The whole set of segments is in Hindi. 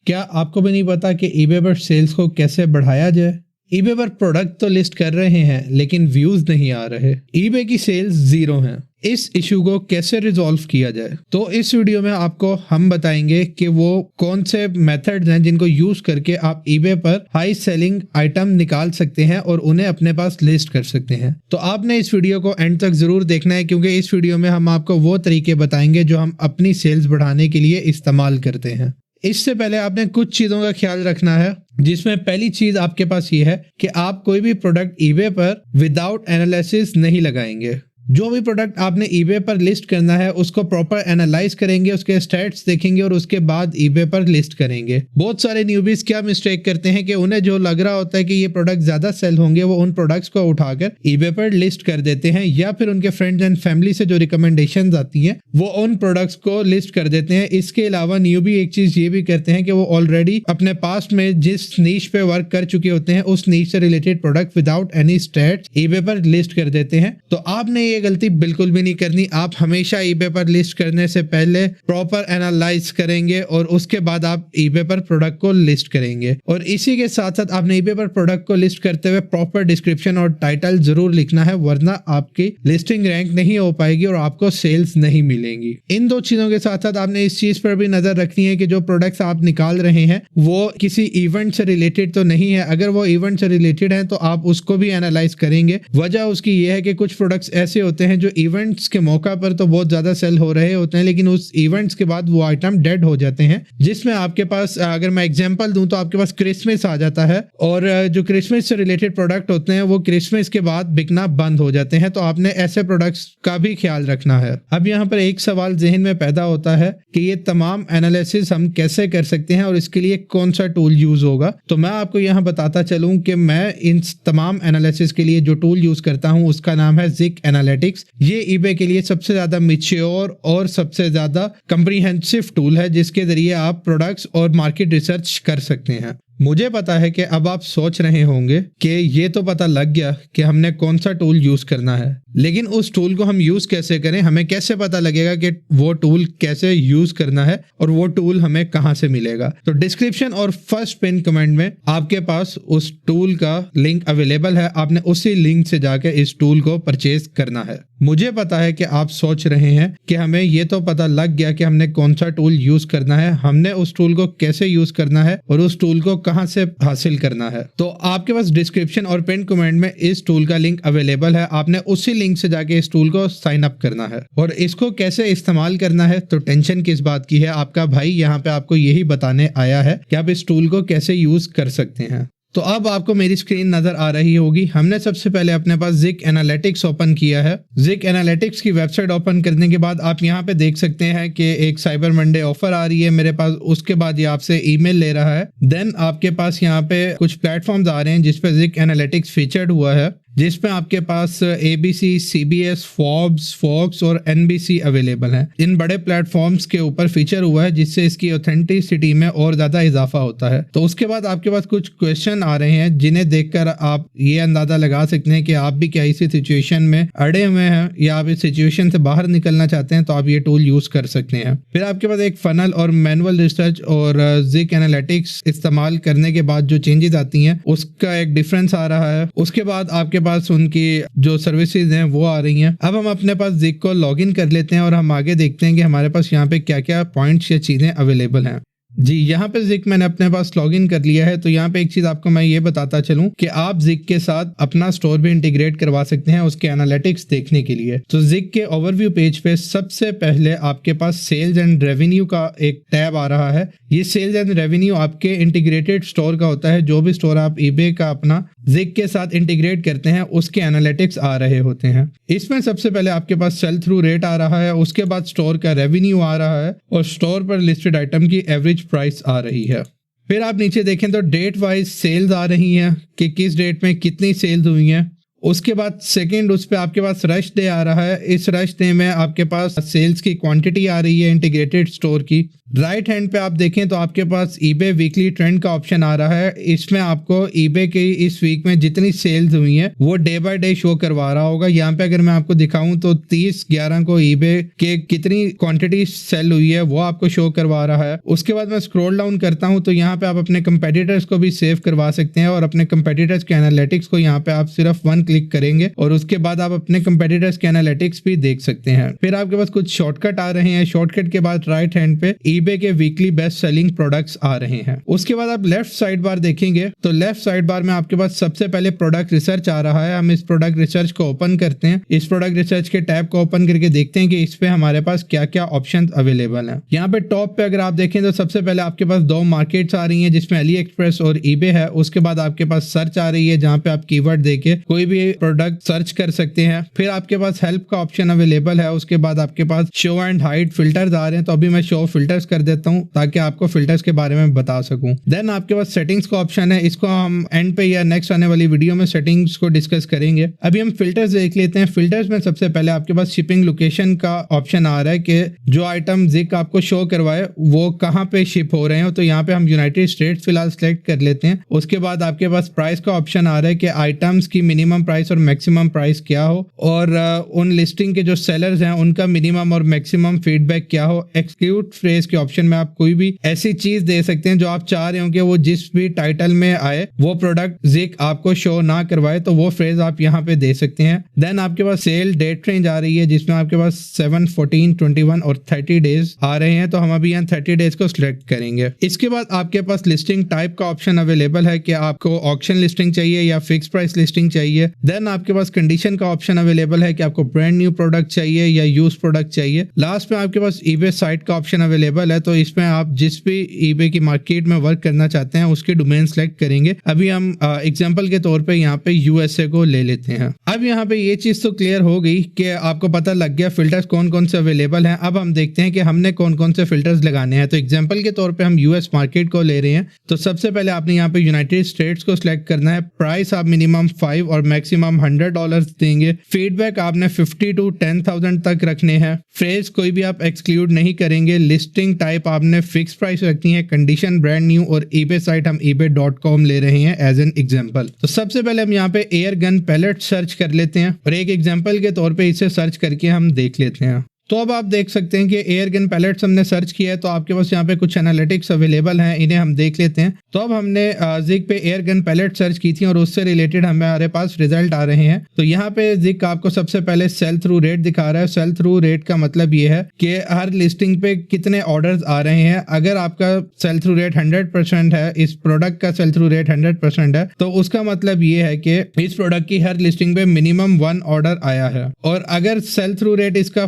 क्या आपको भी नहीं पता कि eBay पर सेल्स को कैसे बढ़ाया जाए? eBay पर प्रोडक्ट तो लिस्ट कर रहे हैं लेकिन व्यूज नहीं आ रहे। eBay की सेल्स जीरो हैं। इस इशू को कैसे रिजॉल्व किया जाए? तो इस वीडियो में आपको हम बताएंगे कि वो कौन से मेथड्स हैं जिनको यूज करके आप eBay पर हाई सेलिंग आइटम निकाल सकते हैं और उन्हें अपने पास लिस्ट कर सकते हैं। तो आपने इस वीडियो को एंड तक जरूर देखना है, क्योंकि इस वीडियो में हम आपको वो तरीके बताएंगे जो हम अपनी सेल्स बढ़ाने के लिए इस्तेमाल करते हैं। इससे पहले आपने कुछ चीज़ों का ख्याल रखना है, जिसमें पहली चीज़ आपके पास ये है कि आप कोई भी प्रोडक्ट eBay पर विदाउट एनालिसिस नहीं लगाएंगे। जो भी प्रोडक्ट आपने eBay पर लिस्ट करना है उसको प्रॉपर एनालाइज करेंगे, उसके स्टैट्स देखेंगे और उसके बाद eBay पर लिस्ट करेंगे। बहुत सारे न्यूबीज क्या मिस्टेक करते हैं कि उन्हें जो लग रहा होता है कि ये प्रोडक्ट ज्यादा सेल होंगे, वो उन प्रोडक्ट्स को उठाकर eBay पर लिस्ट कर देते हैं, या फिर उनके फ्रेंड्स एंड फैमिली से जो रिकमेंडेशंस आती हैं वो उन प्रोडक्ट्स को लिस्ट कर देते हैं। इसके अलावा न्यूबी एक चीज ये भी करते हैं कि वो ऑलरेडी अपने पास्ट में जिस नीश पे वर्क कर चुके होते हैं उस नीश से related product without any stats eBay पर लिस्ट कर देते हैं। तो आपने ये गलती बिल्कुल भी नहीं करनी। आप हमेशा eBay पर लिस्ट करने से पहले प्रॉपर एनालाइज करेंगे और उसके बाद आप eBay पर प्रोडक्ट को लिस्ट करेंगे। और इसी के साथ साथ आपने eBay पर प्रोडक्ट को लिस्ट करते हुए प्रॉपर डिस्क्रिप्शन और टाइटल जरूर लिखना है, वरना आपकी लिस्टिंग रैंक नहीं हो पाएगी और आपको सेल्स नहीं मिलेंगी। इन दो चीजों के साथ साथ आपने इस चीज पर भी नजर रखनी है कि जो प्रोडक्ट्स आप निकाल रहे हैं वो किसी इवेंट से रिलेटेड तो नहीं है। अगर वो इवेंट से रिलेटेड है तो आप उसको भी एनालाइज करेंगे। वजह उसकी ये है कि कुछ प्रोडक्ट्स ऐसे होते हैं जो इवेंट्स के मौका पर तो बहुत ज्यादा सेल हो रहे होते हैं, लेकिन उस इवेंट्स के बाद वो आइटम डेड हो जाते हैं। जिसमें आपके पास, अगर मैं एग्जांपल दूं तो आपके पास क्रिसमस आ जाता है और जो क्रिसमस से रिलेटेड प्रोडक्ट होते हैं वो क्रिसमस के बाद बिकना बंद हो जाते हैं। तो आपने ऐसे प्रोडक्ट्स का भी ख्याल रखना है। अब यहाँ पर एक सवाल जहन में पैदा होता है कि ये तमाम एनालिसिस हम कैसे कर सकते हैं और इसके लिए कौन सा टूल यूज होगा। तो मैं आपको यहाँ बताता चलूं कि मैं इन तमाम एनालिसिस के लिए जो टूल यूज करता हूँ उसका नाम है Zik Analytics। ये eBay के लिए सबसे ज्यादा मैच्योर और सबसे ज्यादा कम्प्रीहेंसिव टूल है, जिसके जरिए आप प्रोडक्ट्स और मार्केट रिसर्च कर सकते हैं। मुझे पता है कि अब आप सोच रहे होंगे कि ये तो पता लग गया कि हमने कौन सा टूल यूज करना है, लेकिन उस टूल को हम यूज कैसे करें? हमें कैसे पता लगेगा कि वो टूल कैसे यूज करना है और वो टूल हमें कहां से मिलेगा? तो डिस्क्रिप्शन और फर्स्ट पिन कमेंट में आपके पास उस टूल का लिंक अवेलेबल है। आपने उसी लिंक से जाकर इस टूल को परचेज करना है। मुझे पता है कि आप सोच रहे हैं कि हमें ये तो पता लग गया कि हमने कौन सा टूल यूज करना है, हमने उस टूल को कैसे यूज करना है और उस टूल को कहां से हासिल करना है। तो आपके पास डिस्क्रिप्शन और पिन कमेंट में इस टूल का लिंक अवेलेबल है। आपने उसी लिंक से जाके इस टूल को साइन अप करना है। और इसको कैसे इस्तेमाल करना है तो टेंशन किस बात की है, आपका भाई यहाँ पे आपको यही बताने आया है कि आप इस टूल को कैसे यूज कर सकते हैं। तो अब आपको मेरी स्क्रीन नजर आ रही होगी। हमने सबसे पहले अपने पास Zik Analytics ओपन किया है। Zik Analytics की वेबसाइट ओपन करने के बाद आप यहाँ पे देख सकते हैं कि एक साइबर मंडे ऑफर आ रही है मेरे पास। उसके बाद ये आपसे ईमेल ले रहा है। देन आपके पास यहाँ पे कुछ प्लेटफॉर्म्स आ रहे हैं जिसपे Zik Analytics फीचर्ड हुआ है, जिसमें आपके पास ABC, CBS, Forbes, Fox और NBC अवेलेबल हैं। इन बड़े प्लेटफॉर्म्स के ऊपर फीचर हुआ है जिससे इसकी ऑथेंटिसिटी में और ज़्यादा इजाफा होता है। तो उसके बाद आपके पास कुछ क्वेश्चन आ रहे हैं जिन्हें देखकर आप ये अंदाज़ा लगा सकते हैं कि आप भी क्या इसी सिचुएशन में अड़े हुए हैं या आप इस सिचुएशन से बाहर निकलना चाहते हैं, तो आप ये टूल यूज़ कर सकते हैं। फिर आपके पास एक फनल और मैनुअल रिसर्च और Zik Analytics इस्तेमाल करने के बाद जो चेंजेस आती हैं उसका एक डिफरेंस आ रहा है। उसके बाद आपके पास उनकी जो सर्विसेज हैं वो आ रही हैं। अब हम अपने पास Zik को लॉगिन कर लेते हैं और हम आगे देखते हैं कि हमारे पास यहाँ पे क्या क्या पॉइंट्स या चीज़ें अवेलेबल हैं। जी, यहाँ पे Zik मैंने अपने पास लॉगिन कर लिया है। तो यहाँ पे एक चीज़ आपको मैं ये बताता चलूँ कि आप Zik के साथ अपना स्टोर भी इंटीग्रेट करवा सकते हैं उसके एनालिटिक्स देखने के लिए। तो Zik के ओवरव्यू पेज पे सबसे पहले आपके पास सेल्स एंड रेवेन्यू का एक टैब आ रहा है। ये सेल्स एंड रेवेन्यू आपके इंटीग्रेटेड स्टोर का होता है। जो भी स्टोर आप eBay का अपना Zik के साथ इंटीग्रेट करते हैं उसके एनालिटिक्स आ रहे होते हैं। इसमें सबसे पहले आपके पास सेल थ्रू रेट आ रहा है, उसके बाद स्टोर का रेवेन्यू आ रहा है और स्टोर पर लिस्टेड आइटम की एवरेज प्राइस आ रही है। फिर आप नीचे देखें तो डेट वाइज सेल्स आ रही हैं कि किस डेट में कितनी सेल्स हुई हैं। उसके बाद सेकंड उस पे आपके पास रश डे आ रहा है। इस रश डे में आपके पास सेल्स की क्वांटिटी आ रही है इंटीग्रेटेड स्टोर की। राइट हैंड पे आप देखें तो आपके पास eBay वीकली ट्रेंड का ऑप्शन आ रहा है। इसमें आपको eBay की इस वीक में जितनी सेल्स हुई हैं वो डे बाय डे शो करवा रहा होगा। यहाँ पे अगर मैं आपको दिखाऊं तो 30/11 को eBay के कितनी क्वांटिटी सेल हुई है वो आपको शो करवा रहा है। उसके बाद मैं स्क्रॉल डाउन करता हूं तो यहाँ पे आप अपने कंपेटिटर्स को भी सेव करवा सकते हैं और अपने कंपेटिटर्स के एनालिटिक्स को यहाँ पे आप सिर्फ 1 क्लिक करेंगे और उसके बाद आप अपने कंपेटिटर्स के एनालिटिक्स भी देख सकते हैं। फिर आपके पास कुछ शॉर्टकट आ रहे हैं। शॉर्टकट के बाद राइट हैंड पे eBay के वीकली बेस्ट सेलिंग प्रोडक्ट्स आ रहे हैं। उसके बाद आप लेफ्ट साइड बार देखेंगे तो लेफ्ट साइड बार में आपके पास सबसे पहले प्रोडक्ट रिसर्च आ रहा है। हम इस प्रोडक्ट रिसर्च को ओपन करते हैं। इस प्रोडक्ट रिसर्च के टैब को ओपन करके देखते हैं कि इस पे हमारे पास क्या क्या ऑप्शन अवेलेबल है। यहाँ पे टॉप पे अगर आप देखें तो सबसे पहले आपके पास 2 मार्केट्स आ रही हैं जिसमें अली एक्सप्रेस और eBay है। उसके बाद आपके पास सर्च आ रही है जहाँ पे आप कीवर्ड देके कोई भी प्रोडक्ट सर्च कर सकते हैं। फिर आपके पास हेल्प का ऑप्शन अवेलेबल है। उसके बाद आपके पास शो एंड हाइड फिल्टर्स आ रहे हैं तो अभी मैं शो फिल्टर्स कर देता हूँ ताकि आपको फिल्टर्स के बारे में बता सकूं। देन आपके पास सेटिंग्स का ऑप्शन है। इसको हम एंड पे या नेक्स्ट आने वाली वीडियो में सेटिंग्स को डिस्कस करेंगे। अभी हम फिल्टर्स देख लेते हैं। फिल्टर्स में सबसे पहले आपके पास शिपिंग लोकेशन का ऑप्शन आ रहा है कि जो आइटम जिक आपको शो करवाए वो कहाँ पे शिप हो रहे हो। तो यहाँ पे हम यूनाइटेड स्टेट्स फिलहाल सेलेक्ट कर लेते हैं। उसके बाद आपके पास प्राइस का ऑप्शन आ रहा है कि आइटम्स की मिनिमम प्राइस और मैक्सिमम प्राइस क्या हो और उन लिस्टिंग के जो सेलर्स हैं उनका मिनिमम और मैक्सिमम फीडबैक क्या हो। एक्सक्लूड फ्रेज के ऑप्शन में आप कोई भी ऐसी चीज दे सकते हैं जो आप चाह रहे हो कि वो जिस भी टाइटल में आए वो प्रोडक्ट जिक आपको शो ना करवाए तो वो फ्रेज आप यहाँ पे दे सकते हैं। देन आपके पास सेल डेट रेंज आ रही है जिसमें आपके पास 7, 14, 21 और 30 डेज आ रहे हैं। तो हम अभी यहाँ 30 डेज को सिलेक्ट करेंगे। इसके बाद आपके पास लिस्टिंग टाइप का ऑप्शन अवेलेबल है कि आपको ऑक्शन लिस्टिंग चाहिए या फिक्स प्राइस लिस्टिंग चाहिए। देन आपके पास कंडीशन का ऑप्शन अवेलेबल है कि आपको ब्रांड न्यू प्रोडक्ट चाहिए या यूज प्रोडक्ट चाहिए। लास्ट में आपके पास eBay साइट का ऑप्शन अवेलेबल है। तो इसमें आप जिस भी eBay की मार्केट में वर्क करना चाहते हैं उसके डोमेन सेलेक्ट करेंगे। अभी हम एग्जांपल के तौर पे यहाँ पे USA को ले लेते हैं। अब यहाँ पे ये चीज तो क्लियर हो गई कि आपको पता लग गया फिल्टर्स कौन कौन से अवेलेबल हैं। अब हम देखते हैं कि हमने कौन कौन से फिल्टर्स लगाने हैं। तो एग्जांपल के तौर पे हम US मार्केट को ले रहे हैं। तो सबसे पहले आपने यहाँ पे यूनाइटेड स्टेट्स को सिलेक्ट करना है। प्राइस आप मिनिमम 5 और मैक्सिमम $100 देंगे। फीडबैक आपने 50 to 10,000 तक रखने हैं। फ्रेज कोई भी आप एक्सक्लूड नहीं करेंगे। लिस्टिंग टाइप आपने फिक्स प्राइस रखनी है। कंडीशन ब्रांड न्यू और eBay साइट हम ebay.com ले रहे हैं एज एन एग्जांपल। तो सबसे पहले हम यहाँ पे एयर गन पैलेट सर्च कर लेते हैं और एक एग्जांपल के तौर पे इसे सर्च करके हम देख लेते हैं। तो अब आप देख सकते हैं कि एयर गन पैलेट्स हमने सर्च किया है तो आपके पास यहाँ पे कुछ एनालिटिक्स अवेलेबल हैं, इन्हें हम देख लेते हैं। तो अब हमने जिक पे एयर गन पैलेट सर्च की थी और उससे रिलेटेड हमारे पास रिजल्ट आ रहे हैं। तो यहाँ पे जिक आपको सबसे पहले सेल थ्रू रेट दिखा रहा है। सेल थ्रू रेट का मतलब ये है कि हर लिस्टिंग पे कितने ऑर्डर्स आ रहे हैं। अगर आपका सेल थ्रू रेट 100% है, इस प्रोडक्ट का सेल थ्रू रेट 100% है, तो उसका मतलब ये है कि इस प्रोडक्ट की हर लिस्टिंग पे मिनिमम 1 ऑर्डर आया है। और अगर सेल थ्रू रेट इसका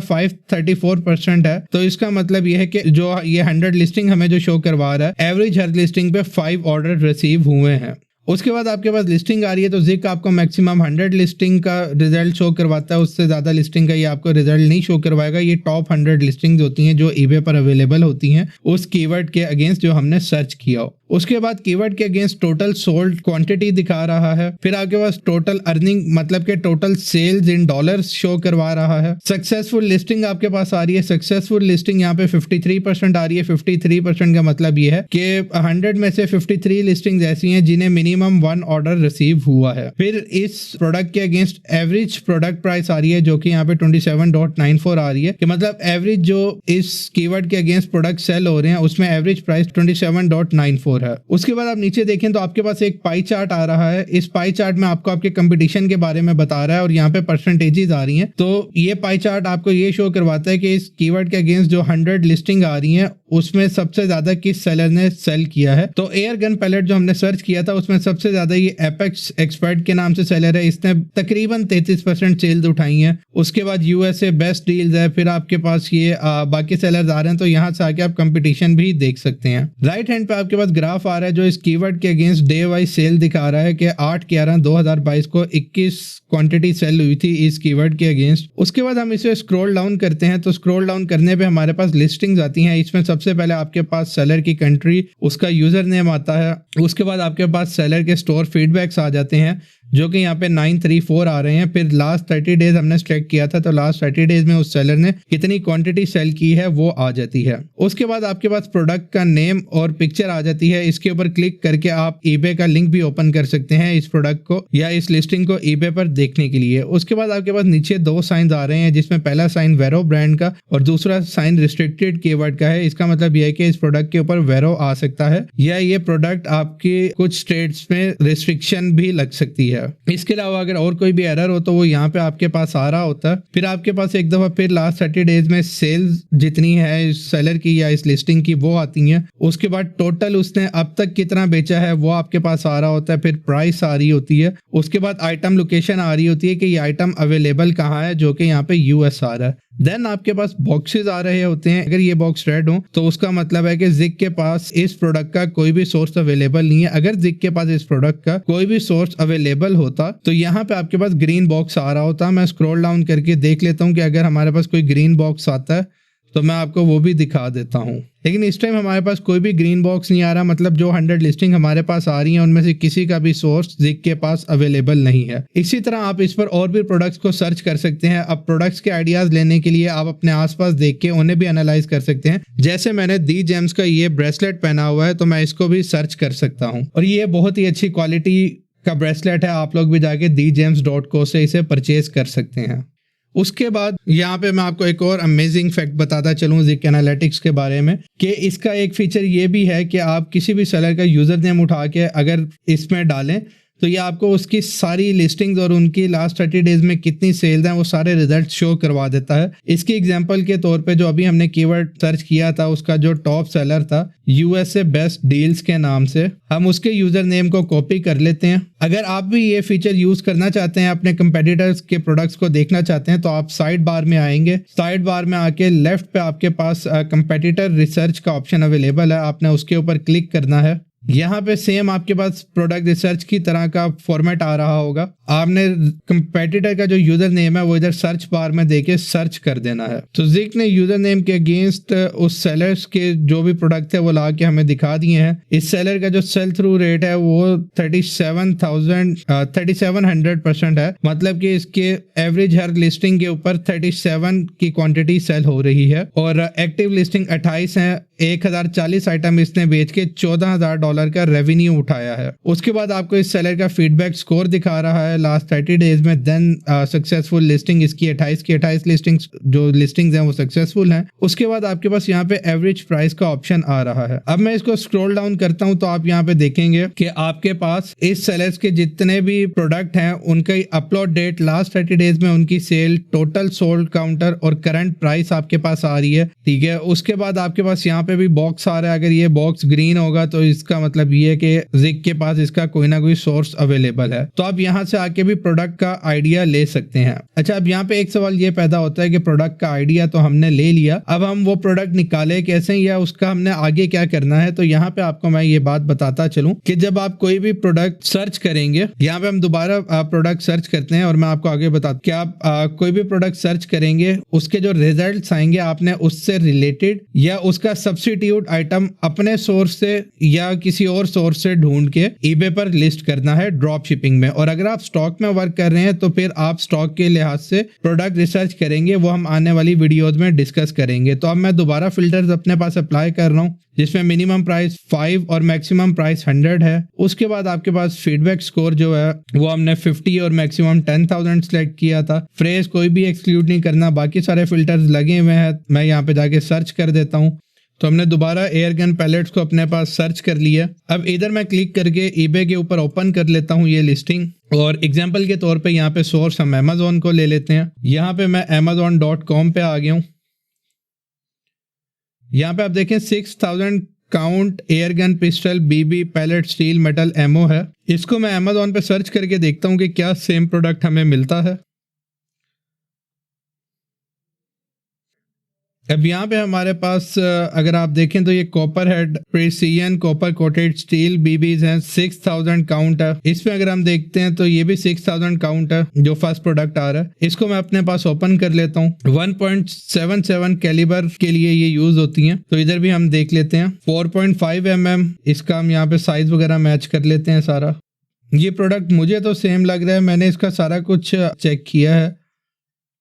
34% है तो इसका मतलब ये है कि जो ये 100 लिस्टिंग हमें जो शो करवा रहा है एवरेज हर लिस्टिंग पे 5 ऑर्डर रिसीव हुए हैं। उसके बाद आपके पास लिस्टिंग आ रही है तो जिक आपको मैक्सिमम 100 लिस्टिंग का रिजल्ट शो करवाता है। उससे ज्यादा लिस्टिंग का ये आपको रिजल्ट नहीं शो करवाएगा। ये टॉप 100 लिस्टिंग्स होती हैं जो eBay पर अवेलेबल होती हैं उस कीवर्ड के अगेंस्ट जो हमने सर्च किया हो। उसके बाद कीवर्ड के अगेंस्ट टोटल सोल्ड क्वांटिटी दिखा रहा है। फिर आपके पास टोटल अर्निंग मतलब के total sales in dollars show करवा रहा है। सक्सेसफुल लिस्टिंग आपके पास आ रही है। सक्सेसफुल लिस्टिंग यहाँ पे 53% आ रही है। 53% का मतलब ये है कि 100 में से 53 लिस्टिंग ऐसी हैं जिन्हें मिनिमम 1 ऑर्डर रिसीव हुआ है। फिर इस प्रोडक्ट के अगेंस्ट एवरेज प्रोडक्ट प्राइस आ रही है जो कि यहाँ पे 27.94 आ रही है कि मतलब एवरेज जो इस कीवर्ड के अगेंस्ट प्रोडक्ट सेल हो रहे हैं उसमें एवरेज प्राइस 27.94 है। उसके बाद आप नीचे देखें तो आपके पास एक पाई चार्ट आ रहा है। इस पाई चार्ट में आपको आपके कंपटीशन के बारे में बता रहा है और यहाँ पे परसेंटेजेस आ रही हैं। तो ये पाई चार्ट आपको ये शो करवाता है कि इस कीवर्ड के अगेंस्ट जो 100 लिस्टिंग आ रही हैं उसमें सबसे ज्यादा किस सेलर ने सेल किया है। तो एयर गन पैलेट जो हमने सर्च किया था उसमें सबसे ज्यादा ये एपेक्स एक्सपर्ट के नाम से सेलर है। इसने तकरीबन 33% सेल्स उठाई हैं। उसके बाद USA बेस्ट डील्स है। फिर आपके पास ये बाकी सेलर्स आ रहे हैं तो यहाँ से आके आप कंपटीशन भी देख सकते हैं। राइट हैंड पे आपके पास ग्राफ आ रहा है जो इस कीवर्ड के अगेंस्ट डे वाइज सेल दिखा रहा है कि 8/11/2022 को 21 क्वांटिटी सेल हुई थी इस कीवर्ड के अगेंस्ट। उसके बाद हम इसे स्क्रॉल डाउन करते हैं तो स्क्रॉल डाउन करने पे हमारे पास लिस्टिंग्स आती हैं। इसमें सबसे पहले आपके पास सेलर की कंट्री, उसका यूजर नेम आता है। उसके बाद आपके पास सेलर के स्टोर फीडबैक्स आ जाते हैं। जो कि यहाँ पे 934 आ रहे हैं। फिर लास्ट 30 डेज हमने चेक किया था, तो लास्ट 30 डेज में उस सेलर ने कितनी क्वांटिटी सेल की है वो आ जाती है। उसके बाद आपके पास प्रोडक्ट का नेम और पिक्चर आ जाती है। इसके ऊपर क्लिक करके आप ईबे का लिंक भी ओपन कर सकते हैं इस प्रोडक्ट को या इस लिस्टिंग को ईबे पर देखने के लिए। उसके बाद आपके पास नीचे दो साइन आ रहे हैं, जिसमें पहला साइन वेरो ब्रांड का और दूसरा साइन रिस्ट्रिक्टेड कीवर्ड का है। इसका मतलब यह है कि इस प्रोडक्ट के ऊपर वेरो आ सकता है या ये प्रोडक्ट आपके कुछ स्टेट्स में रिस्ट्रिक्शन भी लग सकती है। इसके अलावा अगर और कोई भी एरर हो तो वो यहाँ पे आपके पास आ रहा होता है। फिर आपके पास एक दफा फिर लास्ट 30 डेज में सेल्स जितनी है इस सेलर की या इस लिस्टिंग की वो आती है। उसके बाद टोटल उसने अब तक कितना बेचा है वो आपके पास आ रहा होता है। फिर प्राइस आ रही होती है। उसके बाद आइटम लोकेशन आ रही होती है कि ये आइटम अवेलेबल कहाँ है, जो कि यहाँ पे यूएस आ रहा है। देन आपके पास बॉक्सेस आ रहे होते हैं। अगर ये बॉक्स रेड हो तो उसका मतलब है कि जिक के पास इस प्रोडक्ट का कोई भी सोर्स अवेलेबल नहीं है। अगर जिक के पास इस प्रोडक्ट का कोई भी सोर्स अवेलेबल होता तो यहाँ पे आपके पास ग्रीन बॉक्स आ रहा होता। मैं स्क्रॉल डाउन करके देख लेता हूँ कि अगर हमारे पास कोई ग्रीन बॉक्स आता है तो मैं आपको वो भी दिखा देता हूँ। लेकिन इस टाइम हमारे पास कोई भी ग्रीन बॉक्स नहीं आ रहा, मतलब जो 100 लिस्टिंग हमारे पास आ रही हैं उनमें से किसी का भी सोर्स जिक के पास अवेलेबल नहीं है। इसी तरह आप इस पर और भी प्रोडक्ट्स को सर्च कर सकते हैं। अब प्रोडक्ट्स के आइडियाज लेने के लिए आप अपने आसपास देख के उन्हें भी एनालाइज कर सकते हैं। जैसे मैंने दी जेम्स का ये ब्रेसलेट पहना हुआ है तो मैं इसको भी सर्च कर सकता हूँ और ये बहुत ही अच्छी क्वालिटी का ब्रेसलेट है। आप लोग भी जाके dgems.co से इसे परचेज कर सकते हैं। उसके बाद यहाँ पे मैं आपको एक और अमेजिंग फैक्ट बताता चलूँ जिक एनालिटिक्स के बारे में कि इसका एक फीचर ये भी है कि आप किसी भी सेलर का यूजर नेम उठा के अगर इसमें डालें तो ये आपको उसकी सारी लिस्टिंग्स और उनकी लास्ट 30 डेज में कितनी सेल्स हैं वो सारे रिजल्ट शो करवा देता है। इसकी एग्जांपल के तौर पे जो अभी हमने कीवर्ड सर्च किया था उसका जो टॉप सेलर था यूएसए बेस्ट डील्स के नाम से, हम उसके यूजर नेम को कॉपी कर लेते हैं। अगर आप भी ये फीचर यूज करना चाहते हैं, अपने कंपेटिटर्स के प्रोडक्ट्स को देखना चाहते हैं तो आप साइड बार में आएंगे। साइड बार में आके लेफ्ट पे आपके पास कंपेटिटर रिसर्च का ऑप्शन अवेलेबल है, आपने उसके ऊपर क्लिक करना है। यहाँ पे सेम आपके पास प्रोडक्ट रिसर्च की तरह का फॉर्मेट आ रहा होगा। आपने कंपेटिटर का जो यूजर नेम है वो इधर सर्च बार में देके सर्च कर देना है। तो जिक ने यूजर नेम के अगेंस्ट उस सेलर्स के जो भी प्रोडक्ट है वो ला के हमें दिखा दिए हैं। इस सेलर का जो सेल थ्रू रेट है वो 3700% है, मतलब कि इसके एवरेज हर लिस्टिंग के ऊपर 37 की क्वांटिटी सेल हो रही है और एक्टिव लिस्टिंग 28 है। 1040 आइटम इसने बेच के $14,000 का रेवेन्यू उठाया है। उसके बाद आपको इस सेलर का फीडबैक स्कोर दिखा रहा है लास्ट 30 डेज में। देन सक्सेसफुल लिस्टिंग इसकी 28 की 28 लिस्टिंग्स जो लिस्टिंग्स हैं वो सक्सेसफुल हैं। उसके बाद आपके पास यहाँ पे एवरेज प्राइस का ऑप्शन आ रहा है। अब मैं इसको स्क्रॉल डाउन करता हूँ तो आप यहाँ पे देखेंगे कि आपके पास इस सेलर्स के जितने भी प्रोडक्ट हैं उनकी अपलोड डेट, लास्ट 30 डेज में उनकी सेल, टोटल सोल्ड काउंटर और करंट प्राइस आपके पास आ रही है। ठीक है, उसके बाद आपके पास यहाँ पे भी बॉक्स आ रहा है। अगर ये बॉक्स ग्रीन होगा तो इसका मतलब ये है कि जिक के पास इसका कोई ना कोई सोर्स अवेलेबल है। तो आप यहाँ से आके भी प्रोडक्ट का आइडिया ले सकते हैं। अच्छा, अब यहाँ पे एक सवाल ये पैदा होता है कि प्रोडक्ट का आइडिया तो हमने ले लिया, अब हम वो प्रोडक्ट निकाले कैसे या उसका हमने आगे क्या करना है। तो यहाँ पे आपको मैं ये बात बताता चलूं कि जब आप कोई भी प्रोडक्ट सर्च करेंगे, यहाँ पे हम दोबारा प्रोडक्ट सर्च करते हैं और मैं आपको आगे बताता कि आप कोई भी प्रोडक्ट सर्च करेंगे उसके जो रिजल्ट आएंगे आपने उससे रिलेटेड या उसका सब्स्टिट्यूट आइटम अपने सोर्स से या किसी और सोर्स से ढूंढ के ईबे पर लिस्ट करना है ड्रॉप शिपिंग में। और अगर आप स्टॉक में वर्क कर रहे हैं तो फिर आप स्टॉक के लिहाज से प्रोडक्ट रिसर्च करेंगे, वो हम आने वाली वीडियोज में डिस्कस करेंगे। तो अब मैं दोबारा फिल्टर्स अपने पास अप्लाई कर रहा हूँ जिसमें मिनिमम प्राइस 5 और मैक्सिमम प्राइस 100 है। उसके बाद आपके पास फीडबैक स्कोर जो है वो हमने 50 और मैक्सिमम 10,000 सेलेक्ट किया था। फ्रेज कोई भी एक्सक्लूड नहीं करना, बाकी सारे फिल्टर्स लगे हुए हैं। मैं यहाँ पे जाके सर्च कर देता हूँ। तो हमने दोबारा एयरगन पैलेट्स को अपने पास सर्च कर लिया। अब इधर मैं क्लिक करके ईबे के ऊपर ओपन कर लेता हूँ ये लिस्टिंग और एग्जांपल के तौर पे यहाँ पे सोर्स हम अमेज़न को ले लेते हैं। यहाँ पे मैं amazon.com पे आ गया हूँ। यहाँ पे आप देखें 6000 काउंट एयरगन पिस्टल बीबी पैलेट स्टील मेटल एमओ है। इसको मैं अमेज़न पे सर्च करके देखता हूँ कि क्या सेम प्रोडक्ट हमें मिलता है। अब यहाँ पे हमारे पास अगर आप देखें तो ये copper head precision copper coated steel BBs हैं, 6000 काउंट है। इसमें अगर हम देखते हैं तो ये भी 6000 काउंट है जो फर्स्ट प्रोडक्ट आ रहा है। इसको मैं अपने पास ओपन कर लेता हूँ। 1.77 कैलिबर के लिए ये यूज होती हैं। तो इधर भी हम देख लेते हैं 4.5 mm, इसका हम यहाँ पे साइज वगैरह मैच कर लेते हैं सारा। ये प्रोडक्ट मुझे तो सेम लग रहा है, मैंने इसका सारा कुछ चेक किया है।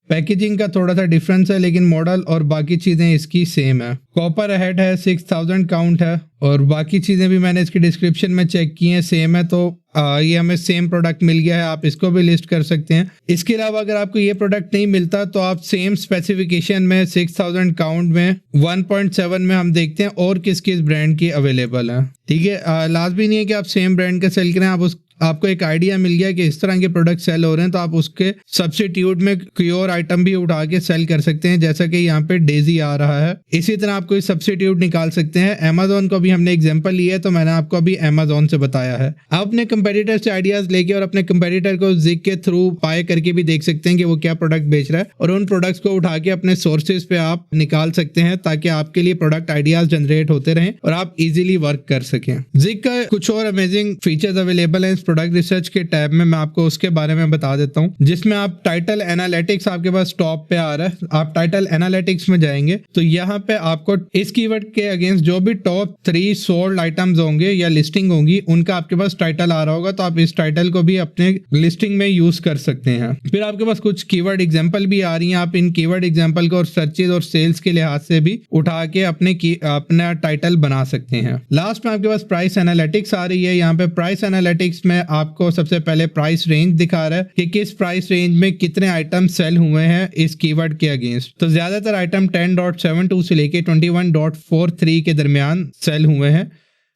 पैकेजिंग का थोड़ा सा डिफरेंस है लेकिन मॉडल और बाकी चीज़ें इसकी सेम है। कॉपर अहेड है, 6000 काउंट है और बाकी चीज़ें भी मैंने इसकी डिस्क्रिप्शन में चेक की हैं, सेम है। तो ये हमें सेम प्रोडक्ट मिल गया है, आप इसको भी लिस्ट कर सकते हैं। इसके अलावा अगर आपको ये प्रोडक्ट नहीं मिलता तो आप सेम स्पेसिफिकेशन में 6000 काउंट में 1.7 में हम देखते हैं और किस किस ब्रांड की अवेलेबल है। ठीक है, लाजमी नहीं है कि आप सेम ब्रांड का सेल करें, आप आपको एक आइडिया मिल गया कि इस तरह के प्रोडक्ट सेल हो रहे हैं तो आप उसके सब्स्टिट्यूट में कोई और आइटम भी उठा के सेल कर सकते हैं, जैसा कि यहाँ पे डेजी आ रहा है। इसी तरह आप कोई सब्स्टिट्यूट निकाल सकते हैं। अमेजोन को भी हमने एग्जांपल लिया है तो मैंने आपको अभी अमेजोन से बताया है। आप अपने कंपेटिटर से आइडियाज लेके और अपने कंपेटिटर को जिग के थ्रू पाए करके भी देख सकते हैं कि वो क्या प्रोडक्ट बेच रहा है और उन प्रोडक्ट्स को उठा के अपने सोर्सेज पे आप निकाल सकते हैं ताकि आपके लिए प्रोडक्ट आइडियाज जनरेट होते रहें और आप इजीली वर्क कर सकें। जिग का कुछ और अमेजिंग फीचर्स अवेलेबल हैं इस प्रोडक्ट रिसर्च के टैब में, मैं आपको उसके बारे में बता देता हूं, जिसमें आप टाइटल एनालिटिक्स आपके पास टॉप पे आ रहा है। आप टाइटल एनालिटिक्स में जाएंगे तो यहाँ पे आपको इस कीवर्ड के अगेंस्ट जो भी टॉप 3 सोल्ड आइटम्स होंगे या लिस्टिंग होंगी उनका आपके पास टाइटल आ रहा होगा, तो आप इस टाइटल को भी अपने लिस्टिंग में यूज कर सकते हैं। फिर आपके पास कुछ कीवर्ड एग्जांपल भी आ रही हैं, आप इन कीवर्ड एग्जांपल को और सर्चेज और सेल्स के लिहाज से भी उठा के अपना टाइटल बना सकते हैं। लास्ट में आपके पास प्राइस एनालिटिक्स आ रही है। यहाँ पे प्राइस एनालिटिक्स में आपको सबसे पहले प्राइस रेंज दिखा रहा है कि किस प्राइस रेंज में कितने आइटम सेल हुए हैं इस कीवर्ड के अगेंस्ट। तो ज्यादातर आइटम 10.72 से लेके 21.43 के दरमियान सेल हुए हैं।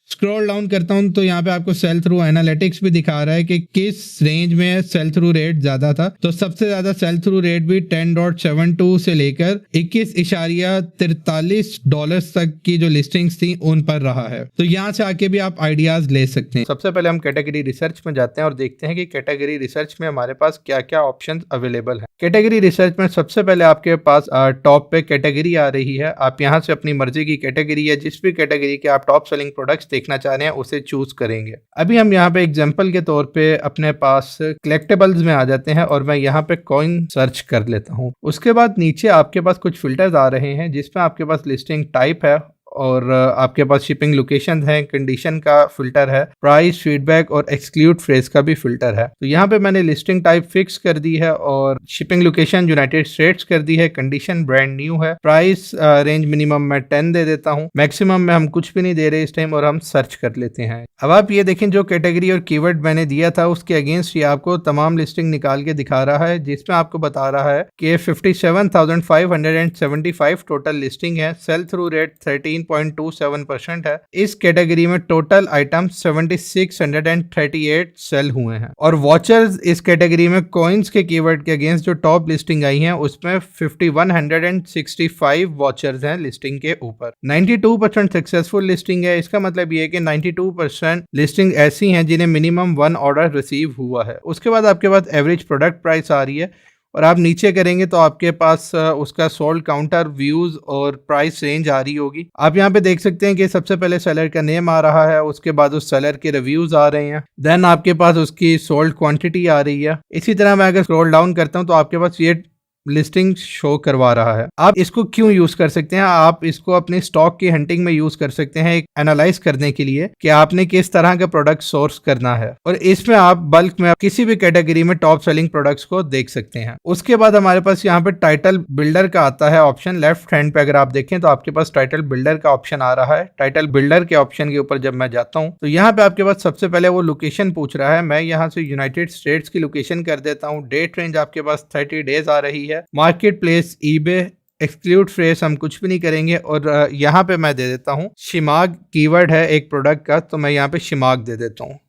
स्क्रॉल डाउन करता हूं तो यहाँ पे आपको सेल थ्रू एनालिटिक्स भी दिखा रहा है कि किस रेंज में सेल थ्रू रेट ज्यादा था। तो सबसे ज्यादा सेल थ्रू रेट भी 10.72 से लेकर $21.43 तक की जो लिस्टिंग्स थी उन पर रहा है। तो यहाँ से आके भी आप आइडियाज ले सकते हैं। सबसे पहले हम कैटेगरी रिसर्च में जाते हैं और देखते हैं कि कैटेगरी रिसर्च में हमारे पास क्या क्या ऑप्शन अवेलेबल है। कैटेगरी रिसर्च में सबसे पहले आपके पास टॉप पे कैटेगरी आ रही है। आप यहाँ से अपनी मर्जी की कैटेगरी या जिस भी कैटेगरी के आप टॉप सेलिंग प्रोडक्ट्स देखना चाह रहे हैं उसे चूज करेंगे। अभी हम यहाँ पे एग्जांपल के तौर पे अपने पास कलेक्टेबल्स में आ जाते हैं और मैं यहाँ पे कॉइन सर्च कर लेता हूँ। उसके बाद नीचे आपके पास कुछ फिल्टर्स आ रहे हैं जिसमें आपके पास लिस्टिंग टाइप है और आपके पास शिपिंग लोकेशन है, कंडीशन का फिल्टर है, प्राइस, फीडबैक और एक्सक्लूड फ्रेज का भी फिल्टर है। तो यहाँ पे मैंने लिस्टिंग टाइप फिक्स कर दी है और शिपिंग लोकेशन यूनाइटेड स्टेट्स कर दी है, कंडीशन ब्रांड न्यू है, प्राइस रेंज मिनिमम मैं 10 दे देता हूँ, मैक्सिमम में हम कुछ भी नहीं दे रहे इस टाइम और हम सर्च कर लेते हैं। अब आप ये देखें जो कैटेगरी और कीवर्ड मैंने दिया था उसके अगेंस्ट ये आपको तमाम लिस्टिंग निकाल के दिखा रहा है, जिसमें आपको बता रहा है कि 57,575 टोटल लिस्टिंग है, सेल थ्रू रेट 13.27% है। इस कैटेगरी में टोटल आइटम 7638 सेल हुए हैं और वॉचर्स इस कैटेगरी में कॉइन्स के कीवर्ड के अगेंस्ट जो टॉप लिस्टिंग आई है उसमें 5165 वॉचर्स हैं लिस्टिंग के ऊपर। 92% सक्सेसफुल लिस्टिंग है। इसका मतलब ये है कि 92% लिस्टिंग ऐसी हैं जिन्हें मिनिमम 1 ऑर्डर रिसीव हुआ है। उसके बाद आपके पास एवरेज प्रोडक्ट प्राइस आ रही है और आप नीचे करेंगे तो आपके पास उसका सोल्ड काउंटर, व्यूज और प्राइस रेंज आ रही होगी। आप यहाँ पे देख सकते हैं कि सबसे पहले सेलर का नेम आ रहा है, उसके बाद उस सेलर के रिव्यूज आ रहे हैं, देन आपके पास उसकी सोल्ड क्वांटिटी आ रही है। इसी तरह मैं अगर स्क्रॉल डाउन करता हूँ तो आपके पास ये लिस्टिंग शो करवा रहा है। आप इसको क्यों यूज कर सकते हैं? आप इसको अपने स्टॉक की हंटिंग में यूज कर सकते हैं, एक एनालाइज करने के लिए कि आपने किस तरह का प्रोडक्ट सोर्स करना है और इसमें आप बल्क में किसी भी कैटेगरी में टॉप सेलिंग प्रोडक्ट्स को देख सकते हैं। उसके बाद हमारे पास यहाँ पे टाइटल बिल्डर का आता है ऑप्शन। लेफ्ट हैंड पे अगर आप देखें तो आपके पास टाइटल बिल्डर का ऑप्शन आ रहा है। टाइटल बिल्डर के ऑप्शन के ऊपर जब मैं जाता हूँ तो यहाँ पे आपके पास सबसे पहले वो लोकेशन पूछ रहा है। मैं यहाँ से यूनाइटेड स्टेट्स की लोकेशन कर देता हूँ। डेट रेंज आपके पास 30 डेज आ रही है। Market place, eBay, exclude phrase हम कुछ भी नहीं करेंगे और यहाँ पे मैं दे देता हूँ शिमाग। कीवर्ड है एक प्रोडक्ट का तो मैं यहाँ पे शिमाग दे देता हूँ।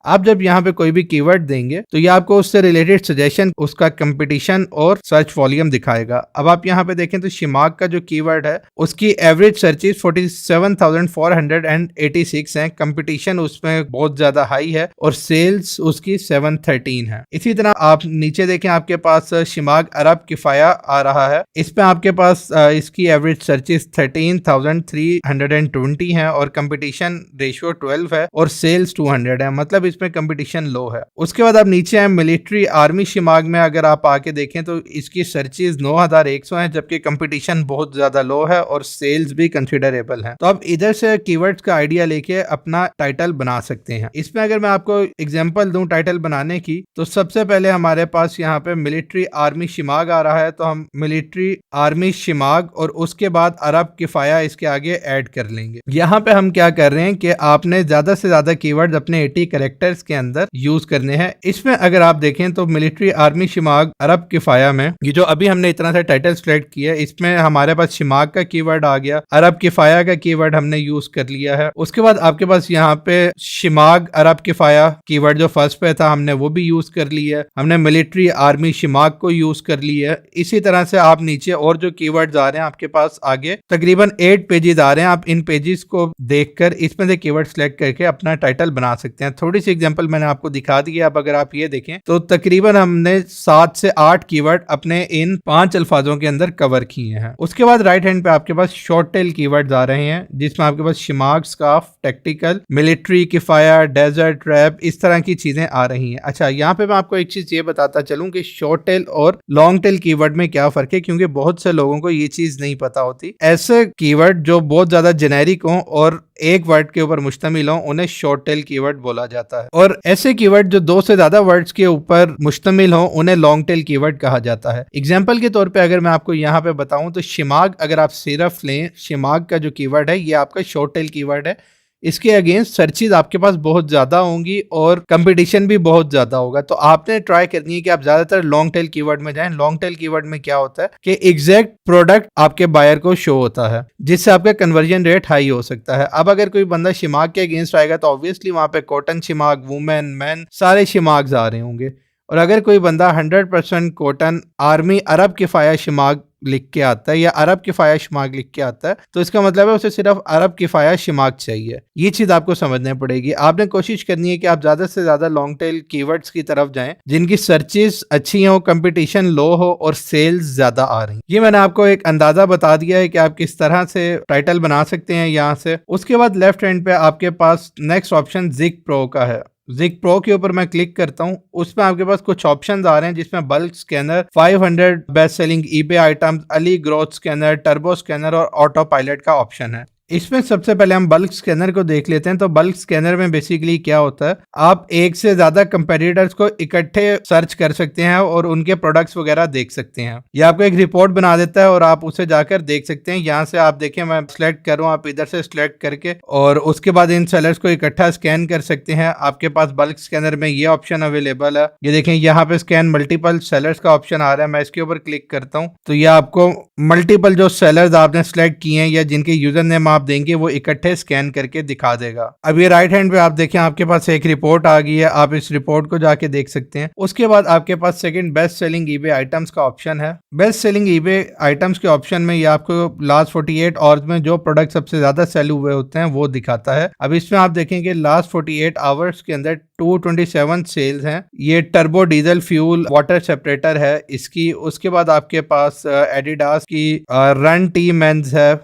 आप जब यहाँ पे कोई भी कीवर्ड देंगे तो ये आपको उससे रिलेटेड सजेशन, उसका कंपटीशन और सर्च वॉल्यूम दिखाएगा। अब आप यहाँ पे देखें तो शिमाग का जो कीवर्ड है उसकी एवरेज सर्चेज 47,486 हैं, कंपटीशन उसमें बहुत ज्यादा हाई है और सेल्स उसकी 713 है। इसी तरह आप नीचे देखें आपके पास शिमाग अरब किफाया आ रहा है। इसमें आपके पास इसकी एवरेज सर्चेज 13,320 है और कंपटीशन रेशियो 12 है और सेल्स 200 है। मतलब इसमें कंपटीशन लो है। उसके बाद आप नीचे आए मिलिट्री आर्मी शिमाग में, अगर आप आके देखें तो इसकी सर्चेज 9100 है, जबकि कंपटीशन बहुत ज्यादा लो है और सेल्स भी कंसिडरेबल है। तो आप इधर से कीवर्ड्स का आइडिया लेके अपना टाइटल बना सकते हैं। इसमें अगर मैं आपको एग्जांपल दूं टाइटल बनाने की, तो सबसे पहले हमारे पास यहाँ पे मिलिट्री आर्मी शिमाग आ रहा है, तो हम मिलिट्री आर्मी शिमाग और उसके बाद अरब किफाया इसके आगे ऐड कर लेंगे। यहाँ पे हम क्या कर रहे हैं कि आपने ज्यादा से ज्यादा कीवर्ड्स अपने 80 कैरेक्टर्स के अंदर यूज करने हैं। इसमें अगर आप देखें तो मिलिट्री आर्मी शिमाग अरब किफाया में ये जो अभी हमने इतना सा टाइटल सिलेक्ट किया, इसमें हमारे पास शिमाग का कीवर्ड आ गया, अरब किफाया का कीवर्ड हमने यूज कर लिया है। उसके बाद आपके पास यहाँ पे शिमाग अरब किफाया कीवर्ड जो फर्स्ट पे था हमने वो भी यूज कर लिया है, हमने मिलिट्री आर्मी शिमाग को यूज कर लिया है। इसी तरह से आप नीचे और जो कीवर्ड्स आ रहे हैं आपके पास आगे तकरीबन 8 पेजेस आ रहे हैं, आप इन पेजेस को देखकर इसमें से कीवर्ड सिलेक्ट करके अपना टाइटल बना सकते हैं। थोड़ी सी एग्जांपल मैंने आपको दिखा दी है। अब अगर आप ये देखें तो तकरीबन हमने 7 से 8 कीवर्ड अपने इन 5 अल्फाजों के अंदर कवर किए हैं। उसके बाद राइट हैंड पे आपके पास शॉर्ट टेल कीवर्ड्स आ रहे हैं, जिसमें आपके पास shemagh, scarf, tactical, military, keffiyeh, desert, wrap, इस तरह की चीजें आ रही हैं। अच्छा, यहाँ पे मैं आपको एक चीज ये बताता चलूं कि शॉर्ट टेल और लॉन्ग टेल कीवर्ड में क्या फर्क है, क्योंकि बहुत से लोगों को ये चीज नहीं पता होती। ऐसे कीवर्ड जो बहुत ज्यादा जेनेरिक हो और एक वर्ड के ऊपर मुश्तमिल हो उन्हें शॉर्ट टेल कीवर्ड बोला जाता है, और ऐसे कीवर्ड जो 2 से ज्यादा वर्ड्स के ऊपर मुश्तमिल हो उन्हें लॉन्ग टेल कीवर्ड कहा जाता है। एग्जांपल के तौर पे अगर मैं आपको यहाँ पे बताऊं तो शिमाग अगर आप सिर्फ लें, शिमाग का जो कीवर्ड है ये आपका शॉर्ट टेल कीवर्ड है। इसके अगेंस्ट सर्चेज आपके पास बहुत ज्यादा होंगी और कंपटीशन भी बहुत ज्यादा होगा। तो आपने ट्राई करनी है कि आप ज्यादातर लॉन्ग टेल कीवर्ड में जाएं। लॉन्ग टेल कीवर्ड में क्या होता है कि एग्जैक्ट प्रोडक्ट आपके बायर को शो होता है, जिससे आपका कन्वर्जन रेट हाई हो सकता है। अब अगर कोई बंदा शिमाग के अगेंस्ट आएगा तो ऑब्वियसली वहां पे कॉटन शिमाग, वुमेन, मैन, सारे शिमाग आ रहे होंगे। और अगर कोई बंदा 100% कॉटन आर्मी अरब किफाया शिमाग लिख के आता है या अरब किफाया शिमाग लिख के आता है, तो इसका मतलब है उसे सिर्फ अरब किफाया शिमाग चाहिए। ये चीज आपको समझनी पड़ेगी। आपने कोशिश करनी है कि आप ज्यादा से ज्यादा लॉन्ग टेल कीवर्ड्स की तरफ जाएं जिनकी सर्चेस अच्छी हो, कंपटीशन लो हो और सेल्स ज्यादा आ रही। ये मैंने आपको एक अंदाजा बता दिया है कि आप किस तरह से टाइटल बना सकते हैं यहाँ से। उसके बाद लेफ्ट हैंड पे आपके पास नेक्स्ट ऑप्शन जिग प्रो का है। जिग प्रो के ऊपर मैं क्लिक करता हूं, उसमें आपके पास कुछ ऑप्शंस आ रहे हैं जिसमें bulk scanner, 500 best selling eBay items, Ali growth scanner, turbo scanner और ऑटो पायलट का ऑप्शन है। इसमें सबसे पहले हम बल्क स्कैनर को देख लेते हैं। तो बल्क स्कैनर में बेसिकली क्या होता है, आप एक से ज्यादा कंपेटिटर्स को इकट्ठे सर्च कर सकते हैं और उनके प्रोडक्ट्स वगैरह देख सकते हैं। यह आपको एक रिपोर्ट बना देता है और आप उसे जाकर देख सकते हैं। यहाँ से आप देखें, मैं सिलेक्ट करूँ, आप इधर से सिलेक्ट करके और उसके बाद इन सेलर्स को इकट्ठा स्कैन कर सकते हैं। आपके पास बल्क स्कैनर में ये ऑप्शन अवेलेबल है। ये देखें, यहाँ पे स्कैन मल्टीपल सेलर्स का ऑप्शन आ रहा है। मैं इसके ऊपर क्लिक करता हूँ तो ये आपको मल्टीपल जो सेलर्स आपने सिलेक्ट किए हैं या जिनके यूजर नेम आप देंगे वो इकट्ठे स्कैन करके दिखा देगा। अब ये राइट हैंड पे आप देखें, आपके पास एक रिपोर्ट आ गई है, आप इस रिपोर्ट को जाके देख सकते हैं। उसके बाद आपके पास second best selling eBay items का ऑप्शन है। बेस्ट सेलिंग ईबे आइटम्स के ऑप्शन में ये आपको लास्ट 48 आवर्स में जो प्रोडक्ट सबसे ज्यादा सेल हुए होते हैं वो दिखाता है। अब इसमें आप देखेंगे लास्ट 48 आवर्स के अंदर 227 सेल्स हैं। ये turbo diesel fuel water separator है इसकी। उसके बाद आपके पास एडिडास की रन टी मेंस है,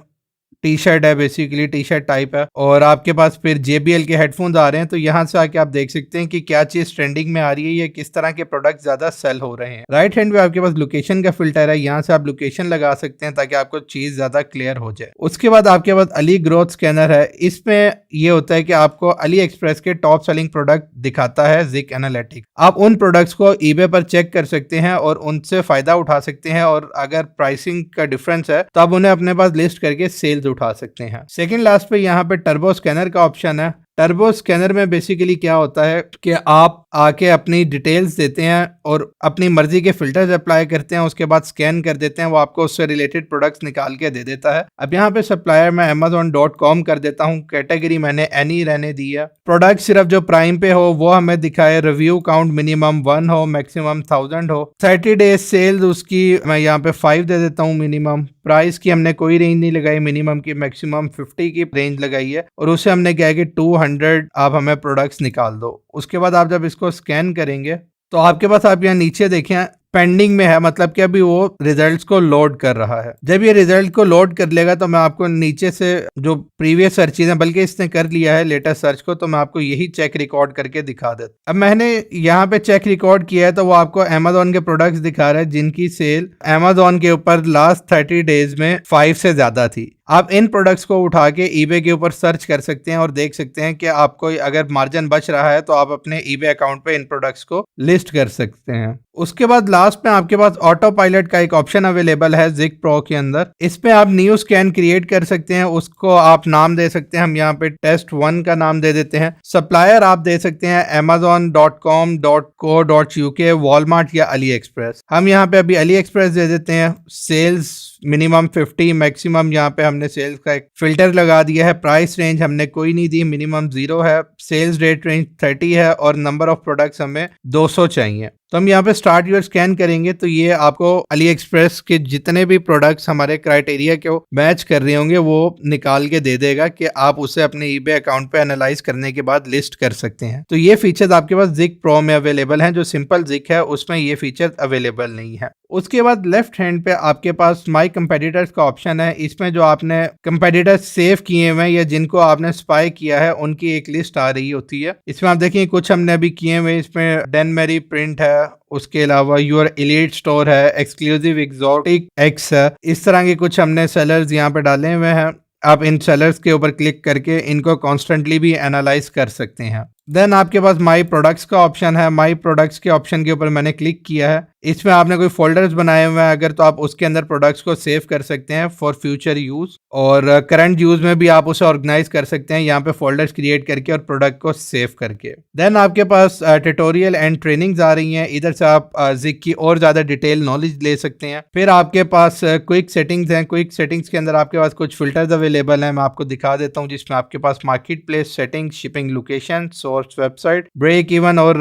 टी शर्ट है, बेसिकली टी शर्ट टाइप है। और आपके पास फिर JBL के हेडफोन्स आ रहे हैं। तो यहाँ से आके आप देख सकते हैं कि क्या चीज ट्रेंडिंग में आ रही है या किस तरह के प्रोडक्ट ज्यादा सेल हो रहे हैं। राइट हैंड पे आपके पास लोकेशन का फिल्टर है, यहाँ से आप लोकेशन लगा सकते हैं ताकि आपको चीज ज्यादा क्लियर हो जाए। उसके बाद आपके पास अली ग्रोथ स्कैनर है। इसमें ये होता है कि आपको अली एक्सप्रेस के टॉप सेलिंग प्रोडक्ट दिखाता है जिग एनालिटिक्स। आप उन प्रोडक्ट्स को ईबे पर चेक कर सकते हैं और उनसे फायदा उठा सकते हैं, और अगर प्राइसिंग का डिफरेंस है तो आप उन्हें अपने पास लिस्ट करके सेल्स उठा सकते हैं। सेकंड लास्ट पे यहाँ पे टर्बो स्कैनर का ऑप्शन है। टर्बो स्कैनर में बेसिकली क्या होता है कि आप आके अपनी डिटेल्स देते हैं और अपनी मर्जी के फिल्टर्स अप्लाई करते हैं, उसके बाद स्कैन कर देते हैं, वो आपको उससे रिलेटेड प्रोडक्ट्स निकाल के दे देता है। अब यहाँ पे सप्लायर मैं amazon.com कर देता हूँ, कैटेगरी मैंने एनी रहने दी है। प्रोडक्ट सिर्फ जो प्राइम पे हो वो हमें दिखाए, रिव्यू काउंट मिनिमम 1 हो, मैक्सिमम 1000 हो, 30 डेज सेल्स उसकी मैं यहाँ पे 5 दे देता हूँ मिनिमम। प्राइस की हमने कोई रेंज नहीं लगाई, मिनिमम की मैक्सिमम 50 की रेंज लगाई है, और उसे हमने क्या कि 200 आप हमें प्रोडक्ट्स निकाल दो। उसके बाद आप जब इसको स्कैन करेंगे तो आपके पास आप यहाँ नीचे देखें पेंडिंग में है, मतलब कि अभी वो रिजल्ट्स को लोड कर रहा है। जब ये रिजल्ट को लोड कर लेगा तो मैं आपको नीचे से जो प्रीवियस सर्चेज हैं, बल्कि इसने कर लिया है लेटेस्ट सर्च को, तो मैं आपको यही चेक रिकॉर्ड करके दिखा देता। अब मैंने यहाँ पे चेक रिकॉर्ड किया है तो वो आपको अमेजोन के प्रोडक्ट्स दिखा रहा है जिनकी सेल अमेजोन के ऊपर लास्ट 30 डेज में 5 से ज्यादा थी। आप इन प्रोडक्ट्स को उठा के ईबे के ऊपर सर्च कर सकते हैं और देख सकते हैं कि आपको अगर मार्जिन बच रहा है तो आप अपने ईबे अकाउंट पे इन प्रोडक्ट्स को लिस्ट कर सकते हैं। उसके बाद लास्ट में आपके पास ऑटो पायलट का एक ऑप्शन अवेलेबल है जिक प्रो के अंदर। इसमें आप न्यू स्कैन क्रिएट कर सकते हैं, उसको आप नाम दे सकते हैं, हम यहाँ पे टेस्ट 1 का नाम दे देते हैं। सप्लायर आप दे सकते हैं amazon.com.co.uk, वॉलमार्ट या अली एक्सप्रेस। हम यहाँ पे अभी अली एक्सप्रेस दे देते हैं। सेल्स मिनिमम 50, मैक्सिमम यहाँ पे हमने सेल्स का एक फिल्टर लगा दिया है। प्राइस रेंज हमने कोई नहीं दी, मिनिमम 0 है। सेल्स रेट रेंज 30 है और नंबर ऑफ प्रोडक्ट्स हमें 200 चाहिए। तो हम यहाँ पे स्टार्ट योर स्कैन करेंगे तो ये आपको अली एक्सप्रेस के जितने भी प्रोडक्ट्स हमारे क्राइटेरिया को मैच कर रहे होंगे वो निकाल के दे देगा कि आप उसे अपने ईबे अकाउंट पे एनालाइज करने के बाद लिस्ट कर सकते हैं। तो ये फीचर्स आपके पास जिक प्रो में अवेलेबल हैं। जो सिंपल जिक है उसमें ये फीचर अवेलेबल नहीं है। उसके बाद लेफ्ट हैंड पे आपके पास माई कंपेटिटर्स का ऑप्शन है। इसमें जो आपने कंपेटिटर्स सेव किए हुए या जिनको आपने स्पाई किया है उनकी एक लिस्ट आ रही होती है। इसमें आप देखें कुछ हमने अभी किए हुए, इसमें डेनमेरी प्रिंट है, उसके अलावा यूर एलीट स्टोर है, एक्सक्लूसिव एक्सोटिक एक्स है। इस तरह के कुछ हमने सेलर्स यहाँ पे डाले हुए हैं। आप इन सेलर्स के ऊपर क्लिक करके इनको कॉन्स्टेंटली भी एनालाइज कर सकते हैं। देन आपके पास माई प्रोडक्ट्स का ऑप्शन है। माई प्रोडक्ट्स के ऑप्शन के ऊपर मैंने क्लिक किया है। इसमें आपने कोई फोल्डर्स बनाए हुए हैं अगर, तो आप उसके अंदर प्रोडक्ट्स को सेव कर सकते हैं फॉर फ्यूचर यूज, और करंट यूज में भी आप उसे ऑर्गेनाइज कर सकते हैं यहाँ पे फोल्डर्स क्रिएट करके और प्रोडक्ट को सेव करके। देन आपके पास ट्यूटोरियल एंड ट्रेनिंग्स आ रही हैं। इधर से आप जिक की और ज्यादा डिटेल नॉलेज ले सकते हैं। फिर आपके पास क्विक सेटिंग्स हैं। क्विक सेटिंग्स के अंदर आपके पास कुछ फिल्टर्स अवेलेबल हैं, मैं आपको दिखा देता हूँ, जिसमें आपके पास market place setting, shipping location, source website, break even और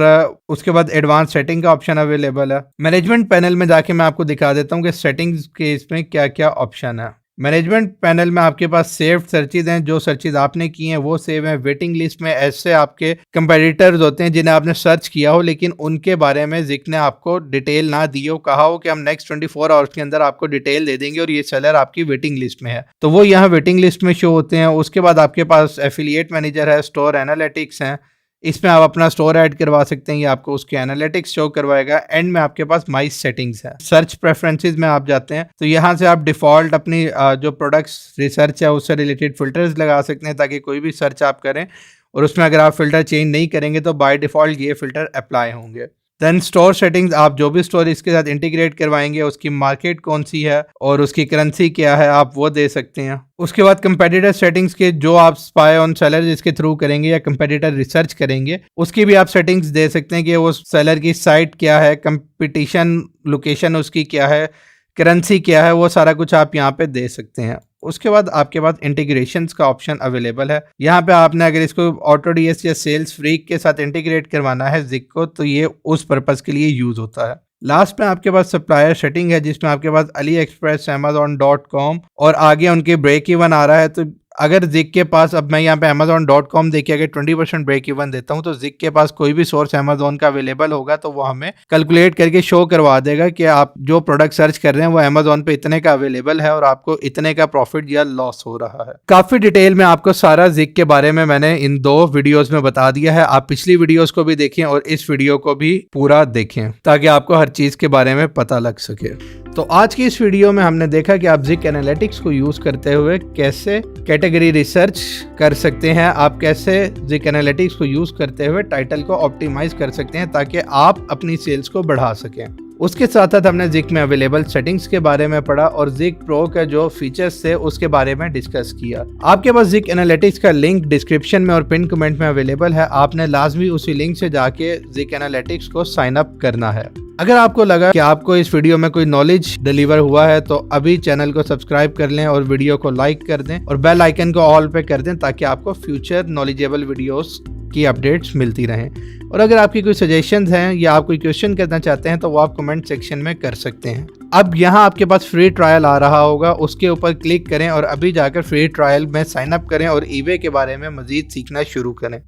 उसके बाद एडवांस सेटिंग का ऑप्शन अवेलेबल है। मैनेजमेंट पैनल में जाके मैं आपको दिखा देता हूँ कि सेटिंग्स के इसमें क्या क्या ऑप्शन है। मैनेजमेंट पैनल में आपके पास सेव्ड सर्चेज हैं। जो सर्चेज आपने की हैं वो सेव हैं। वेटिंग लिस्ट में ऐसे आपके कंपेटिटर्स होते हैं जिन्हें आपने सर्च किया हो लेकिन उनके बारे में जिक ने आपको डिटेल ना दी हो, कहा हो कि हम नेक्स्ट 24 आवर्स के अंदर आपको डिटेल दे देंगे और ये सेलर आपकी वेटिंग लिस्ट में है, तो वो यहाँ वेटिंग लिस्ट में शो होते हैं। उसके बाद आपके पास एफिलिएट मैनेजर है, स्टोर एनालिटिक्स हैं, इसमें आप अपना स्टोर ऐड करवा सकते हैं, ये आपको उसके एनालिटिक्स शो करवाएगा। एंड में आपके पास माई सेटिंग्स है। सर्च प्रेफरेंसेस में आप जाते हैं तो यहाँ से आप डिफॉल्ट अपनी जो प्रोडक्ट्स रिसर्च है उससे रिलेटेड फिल्टर्स लगा सकते हैं ताकि कोई भी सर्च आप करें और उसमें अगर आप फिल्टर चेंज नहीं करेंगे तो बाय डिफॉल्ट ये फिल्टर अप्लाई होंगे। देन स्टोर सेटिंग्स, आप जो भी स्टोर इसके साथ इंटीग्रेट करवाएंगे उसकी मार्केट कौन सी है और उसकी करेंसी क्या है आप वो दे सकते हैं। उसके बाद कंपेटिटर सेटिंग्स के जो आप स्पाई ऑन सेलर इसके थ्रू करेंगे या कंपेटिटर रिसर्च करेंगे उसकी भी आप सेटिंग्स दे सकते हैं कि वो सेलर की साइट क्या है, कंपटीशन लोकेशन उसकी क्या है, करेंसी क्या है, वो सारा कुछ आप यहाँ पे दे सकते हैं। उसके बाद आपके पास इंटीग्रेशंस का ऑप्शन अवेलेबल है। यहाँ पे आपने अगर इसको ऑटोडीएस या सेल्स फ्रीक के साथ इंटीग्रेट करवाना है जिक को तो ये उस पर्पस के लिए यूज होता है। लास्ट में आपके पास सप्लायर सेटिंग है जिसमें आपके पास अली एक्सप्रेस, amazon.com और आगे उनके ब्रेक इवन आ रहा है। तो अगर जिक के पास, अब मैं यहाँ पे amazon.com देखिए अगर 20% ब्रेक इवन देता हूँ तो जिक के पास कोई भी सोर्स अमेजोन का अवेलेबल होगा तो वो हमें कैलकुलेट करके शो करवा देगा कि आप जो प्रोडक्ट सर्च कर रहे हैं वो अमेजोन पे इतने का अवेलेबल है और आपको इतने का प्रॉफिट या लॉस हो रहा है। काफी डिटेल में आपको सारा जिक के बारे में मैंने इन 2 वीडियोज में बता दिया है। आप पिछली वीडियोज को भी देखें और इस वीडियो को भी पूरा देखें ताकि आपको हर चीज के बारे में पता लग सके। तो आज की इस वीडियो में हमने देखा कि आप जिक एनालिटिक्स को यूज करते हुए कैसे कैटेगरी रिसर्च कर सकते हैं, आप कैसे जिक एनालिटिक्स को यूज करते हुए टाइटल को ऑप्टिमाइज कर सकते हैं ताकि आप अपनी सेल्स को बढ़ा सकें। उसके साथ साथ हमने जिक में अवेलेबल सेटिंग्स के बारे में पढ़ा और जिक प्रो का जो फीचर्स थे उसके बारे में डिस्कस किया। आपके पास जिक एनालिटिक्स का लिंक डिस्क्रिप्शन में और पिन कमेंट में अवेलेबल है। आपने लाजमी उसी लिंक से जाके जिक एनालिटिक्स को साइन अप करना है। अगर आपको लगा कि आपको इस वीडियो में कोई नॉलेज डिलीवर हुआ है तो अभी चैनल को सब्सक्राइब कर लें और वीडियो को लाइक कर दें और बेल आइकन को ऑल पे कर दें ताकि आपको फ्यूचर नॉलेजेबल वीडियोस की अपडेट्स मिलती रहें। और अगर आपकी कोई सजेशंस हैं या आप कोई क्वेश्चन करना चाहते हैं तो वो आप कमेंट सेक्शन में कर सकते हैं। अब यहाँ आपके पास फ्री ट्रायल आ रहा होगा, उसके ऊपर क्लिक करें और अभी जाकर फ्री ट्रायल में साइन अप करें और ईबे के बारे में मजीद सीखना शुरू करें।